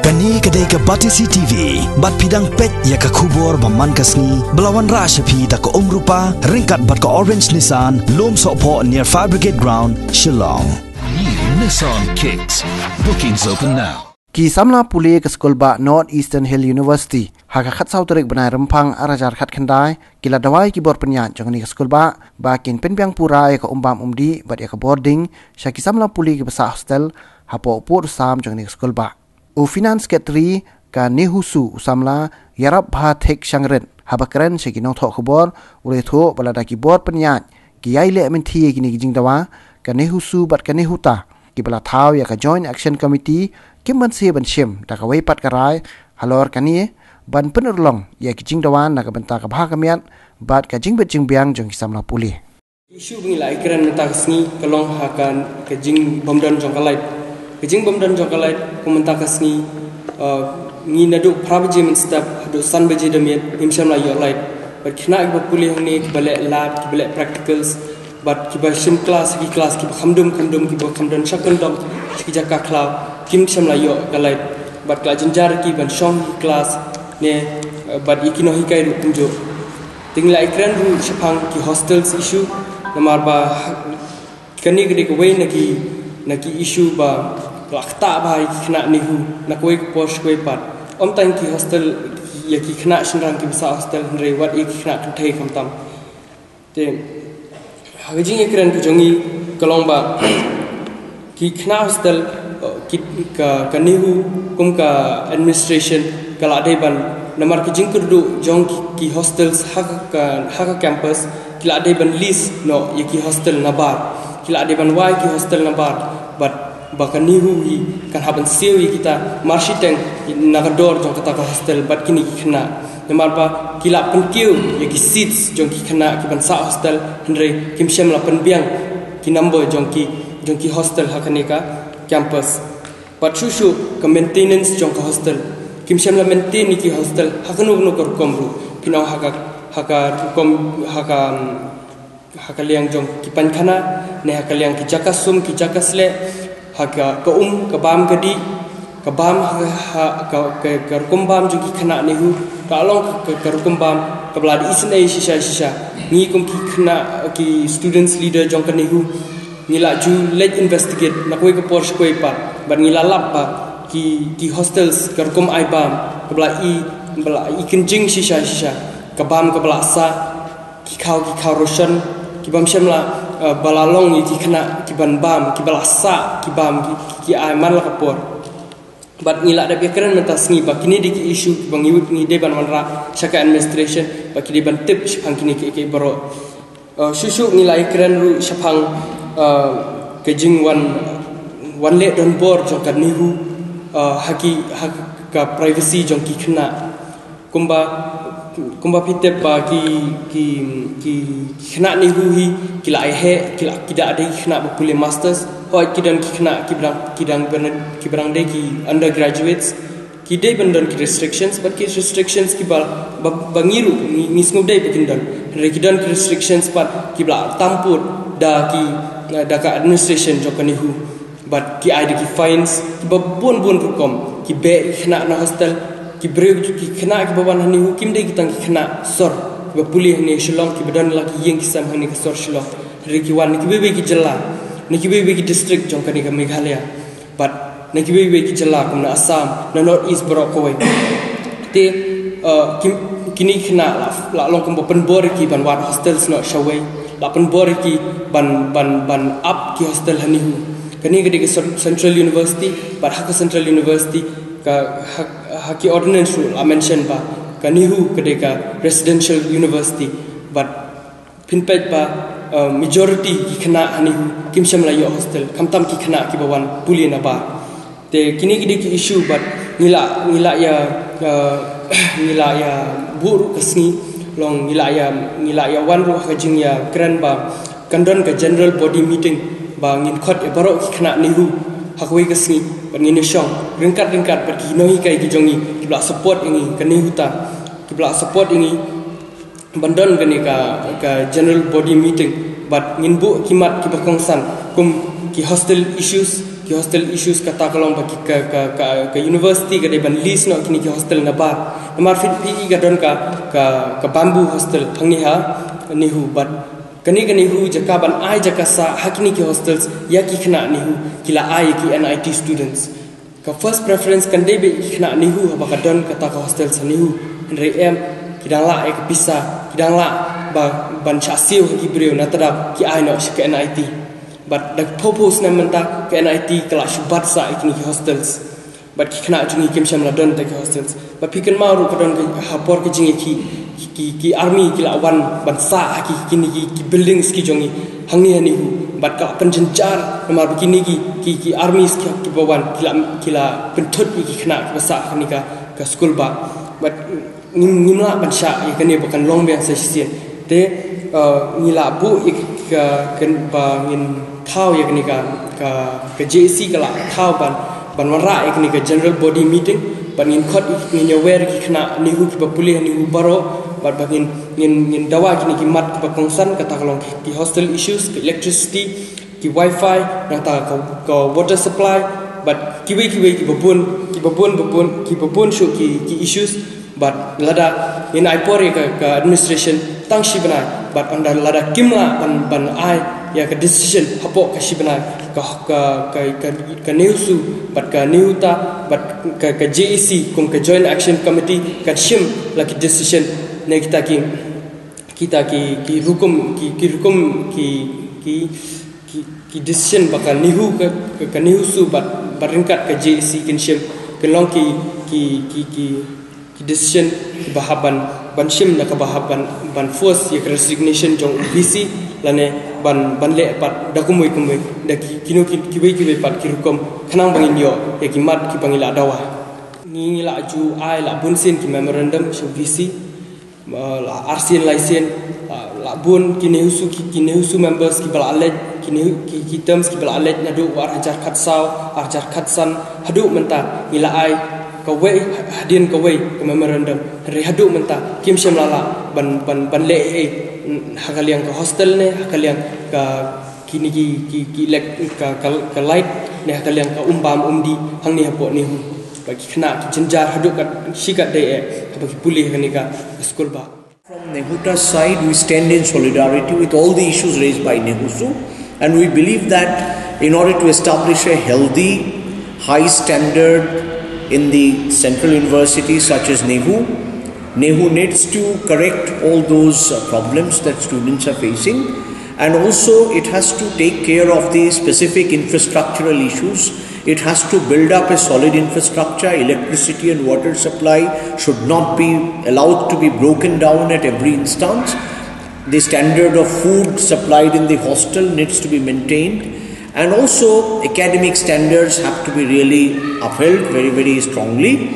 Kani kedai ke Batisi TV, bat pidang pet ya ke kubur baman kasni, belawan rashapi tak ke rupa, ringkat bat ke orange Nissan, lom sokpo near Fire Brigade Ground, Shillong. New Nissan Kicks. Bookings open now. Ki Samla Pule ke sekolah ba North Eastern Hill University. Haka khat sau terik benai rempang arajar khat kendai. Kila dawai ki bor penyat jangan ni ke sekolah ba kin Pynbiang pura ya ke Umbam umdi bat ya ke Bording. Syaki Samla Pule ke besar hostel. Hapo upur sam jangan ni ke sekolah ba. U finance ketri ka Nehu su Samla yarap bha thek shangren. Haba keren syaki nong thok kebor. Ule thok balada ki bor penyat. Ki yaile menti ki ni jing dawa. Ka Nehu su bat ka Nehu ta. Ki bala thau ya ka Joint Action Committee. Kim ban se ban shem ta ka wei pat karai halor kani ban penurlong ya ki jing dawan na ka banta ka bha kamiat bat ka jing bet jing biang jong Samla Pule isu ngi lai kran menta kasni kalong hakan ka jing bomdan jong kalait ka jing bomdan jong kalait kumenta kasni ngi nadu prabaje men step do san baje demiet im Samla yo light bat khna ba Pule hni ki bale lab ki bale practicals bat ki ba sim class ki khamdum ki ba khamdan shakal dom ki jaka khlaw kim Samla yo galai bat kla jenjar ki ban shong class ne bat ikino hikai ru kunjo tingla ikran ru shapang ki hostels issue namar ba kani gede ko wei naki issue ba lakta ba khna Nehu na koi post koi pat om tang ki hostel ya ki khna shinrang ki sa hostel re wat ik khna thai kham tam te hajing ikran ki jongi kalong ba ki khna hostel ka Nehu kum ka administration kala deban namar ki jingkurdu jong ki hostels haka campus kila deban list no yaki hostel nabar kila deban wai ki hostel nabar but baka Nehu hi kan haban sewi kita marshiteng nagador jong kata ka hostel but kini ki khna namar ba kila penkiu yaki seats jong ki khna ki ban sa hostel henry kim Samla Pynbiang ki number jong ki hostel hakane ka campus but shushu ka maintenance jong ka hostel kim Samla maintain ki hostel hakanu no kor komru kinau haka liang jong ki pankhana ne haka liang ki jakasum ki jakasle haka ka ka bam gadi ka bam ka kumbam jong ki khana Nehu ka long ka kumbam ka blad isnai shisha ni kum ki khana ki students leader jong ka Nehu ngila ju let investigate na koi ka Porsche koi pat ban ngila lap pa ki hostels karkom aibam kabla ikinjing shisha ka bam kabla sa ki khaw roshan ki bam Samla balalong ki khna ki ban bam ki bala sa ki bam ki ai man la kapor bat ngila da bekran mentas ngi ba kini di ki issue ki bang yut ngi de ban manra shaka administration ba ki de ban tip shapang kini ki baro shushu ngila ikran ru shapang kejing wan le don bor jong ka Nehu ka privacy jong ki khna kumba pitep ba ki khna Nehu hi kila ai he kila kida ada khna ba Pule masters hoi kidan ki khna ki brang de ki undergraduates ki de bandon ki restrictions but ki restrictions ki bangiru ni sngub dai bekindan rekidan ki restrictions pat ki bla tamput da ka administration jok Nehu but ki ada ki fines ki bun rukom ki be khna na hostel ki breu ki khna ki baban Nehu kim de ki tang ki khna sor ba Pule ni Shillong ki badan la ki yeng ki sam hani ki sor Shillong re ki wan ki be ki jalla ni ki be ki district jong ka ni ka Meghalaya but ni ki be ki jalla kum na Assam na North East bro ko te kini khna la long kum pen bor ki ban wat hostels no shawai la pen bor ki ban up ki hostel Nehu kani gede Central University but haka Central University ka haki ordinance rule I mention ba ka Nehu gede ka residential university but Pynbiang ba majority ki khna Nehu kim Samla yo hostel kamtam ki khna ki bawan Pule na ba te kini gede ki issue but ngila ya buru kasni long ngila ya wan ru ka jing ya kran ba kandon ka general body meeting ba ngin khot e barok ki khna Nehu hakwe kasni ban ngin shong ringkat bar ki no hi kai ki jongi ki bla support ingi ka Nehu ta ki bla support ingi bandon ka general body meeting but ngin bu kimat ki bakongsan kum ki hostel issues ki hostel issues kata kalong bagi ke university ke deban list no kini ki hostel na ba namar fit PE gadon ka bamboo hostel hangni ha Nehu but kani Nehu jakaban ai jakasa hakini ki hostels ya ki khna Nehu kila ai ki NIT students ka first preference kan debe khna Nehu ba gadon kata ka hostel sa Nehu re em kidang la ek pisa kidang la ba ban chasiu ki breu na tada ki ai no ke NIT but the purpose na menta ke NIT kala shubat sa ikni hostels but ki khna jungi kim shamla don te hostels but pikan ma ru kadon hapor ki jingi ki army ki la wan ban sa ki buildings ki jongi hangni hani hu but ka penjenjar namar begini ki army ki bawan kila pentut ki khna ki sa khani ka school ba but ngimla ban sha ya kani bukan long biang sa sien te ngila bu kan ba ngin thau ya kani ka JC kala thau ban wara ya kani ka general body meeting ban ngin khot ngin aware ki khna Nehu ki Pule Nehu baro bat bagin ngin dawa kini ki mat ki kongsan kata kalong ki hostel issues ki electricity ki wifi nata ka water supply but ki babun show ki issues but lada in aipore ka administration tang shi banai but under lada kimla ban ai ya ka decision hapo ka shi banai ka Nehu but ka Nehuta but ka JEC kum ka joint action committee ka shim la ki decision ne kita ki hukum ki decision bakal Nehu ka Nehu su baringkat ke JEC kinshim kelong ki decision ki bahaban ban shim na ka bahaban ban force ya resignation jong VC lane ban le pat dakumoi kumoi da kino ki pat ki hukum khanang bangin yo ya ki mat ki bangila dawa ni la ju ai la bunsin ki memorandum shu VC la RCN license la bun ki Nehu su members ki bal alej ki terms ki bal alej nadu war hajar khatsan hadu menta ila ai ka we hadin ka we memorandum re hadu menta kim shamlala ban le hakaliang ka hostel ne hakaliang ka kini ki lek ka light ne hakaliang ka umbam umdi hangni hapo Nehu bagi kena jenjar haduk kat sikat de bagi Pule kanika school ba. From Nehuta's side, we stand in solidarity with all the issues raised by Nehu, and we believe that in order to establish a healthy, high standard in the central universities such as Nehu needs to correct all those problems that students are facing, and also it has to take care of the specific infrastructural issues. It has to build up a solid infrastructure. Electricity and water supply should not be allowed to be broken down at every instance. The standard of food supplied in the hostel needs to be maintained, and also academic standards have to be really upheld very, very strongly.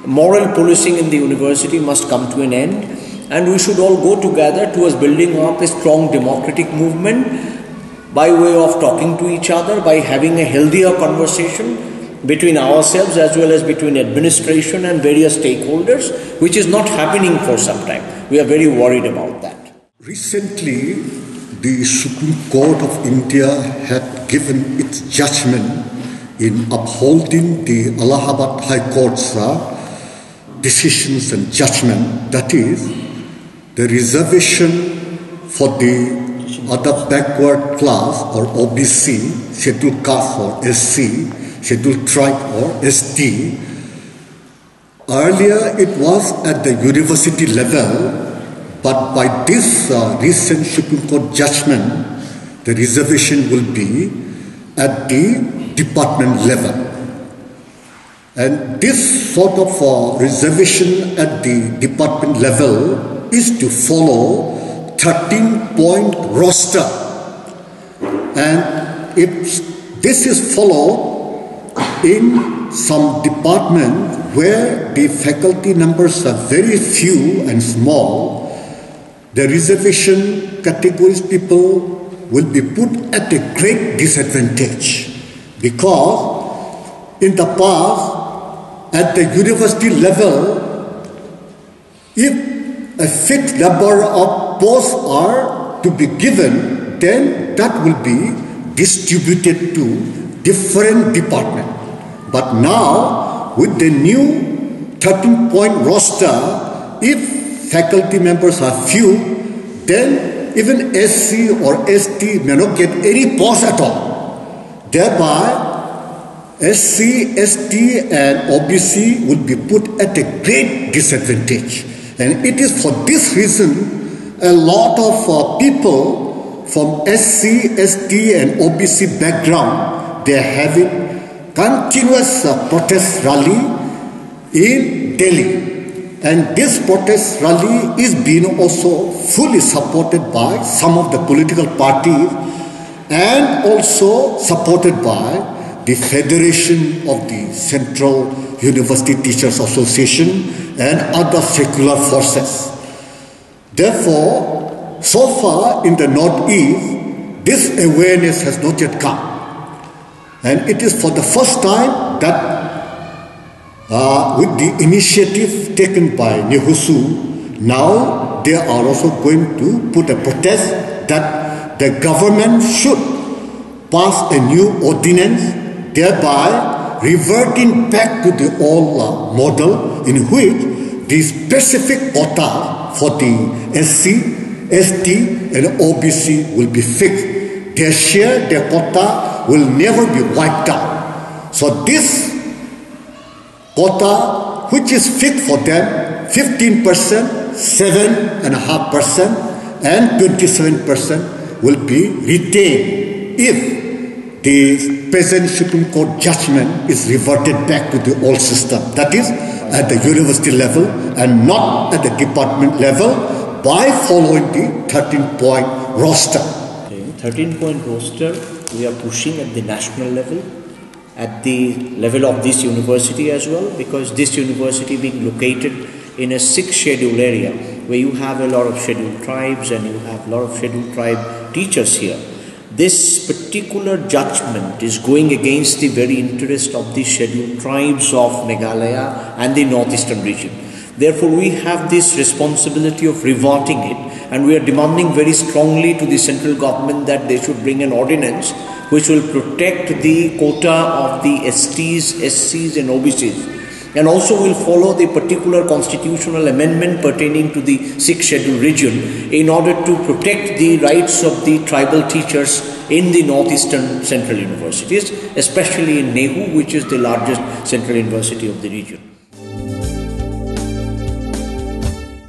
Moral policing in the university must come to an end, and we should all go together towards building up a strong democratic movement by way of talking to each other, by having a healthier conversation between ourselves as well as between administration and various stakeholders, which is not happening for some time. We are very worried about that. Recently, the Supreme Court of India had given its judgment in upholding the Allahabad High Court's decisions and judgment, that is, the reservation for the other backward class or OBC, scheduled caste or SC, scheduled tribe or ST. Earlier it was at the university level, but by this recent Supreme Court judgment, the reservation will be at the department level. And this sort of reservation at the department level is to follow 13-point roster, and if this is followed in some department where the faculty numbers are very few and small, the reservation categories people will be put at a great disadvantage, because in the past at the university level, if a fixed number of posts are to be given, then that will be distributed to different department. But now, with the new 13-point roster, if faculty members are few, then even SC or ST may not get any post at all. Thereby, SC, ST and OBC will be put at a great disadvantage. And it is for this reason a lot of people from SC, ST and OBC background, they are having continuous protest rally in Delhi. And this protest rally is being also fully supported by some of the political parties and also supported by the Federation of the Central University Teachers Association and other secular forces. Therefore, so far in the Northeast, this awareness has not yet come. And it is for the first time that with the initiative taken by Nehu, now they are also going to put a protest that the government should pass a new ordinance, thereby reverting back to the old model in which the specific quota for the SC, ST and OBC will be fixed. Their share, their quota will never be wiped out. So this quota, which is fixed for them, 15%, 7.5% and 27% will be retained if the present Supreme Court judgment is reverted back to the old system. That is at the university level and not at the department level by following the 13-point roster. Okay. 13-point roster we are pushing at the national level, at the level of this university as well, because this university being located in a 6th scheduled area where you have a lot of scheduled tribes and you have a lot of scheduled tribe teachers here. This particular judgment is going against the very interest of the scheduled tribes of Meghalaya and the northeastern region. Therefore, we have this responsibility of reverting it, and we are demanding very strongly to the central government that they should bring an ordinance which will protect the quota of the STs, SCs and OBCs, and also will follow the particular constitutional amendment pertaining to the 6th scheduled region in order to protect the rights of the tribal teachers in the northeastern central universities, especially in Nehu, which is the largest central university of the region.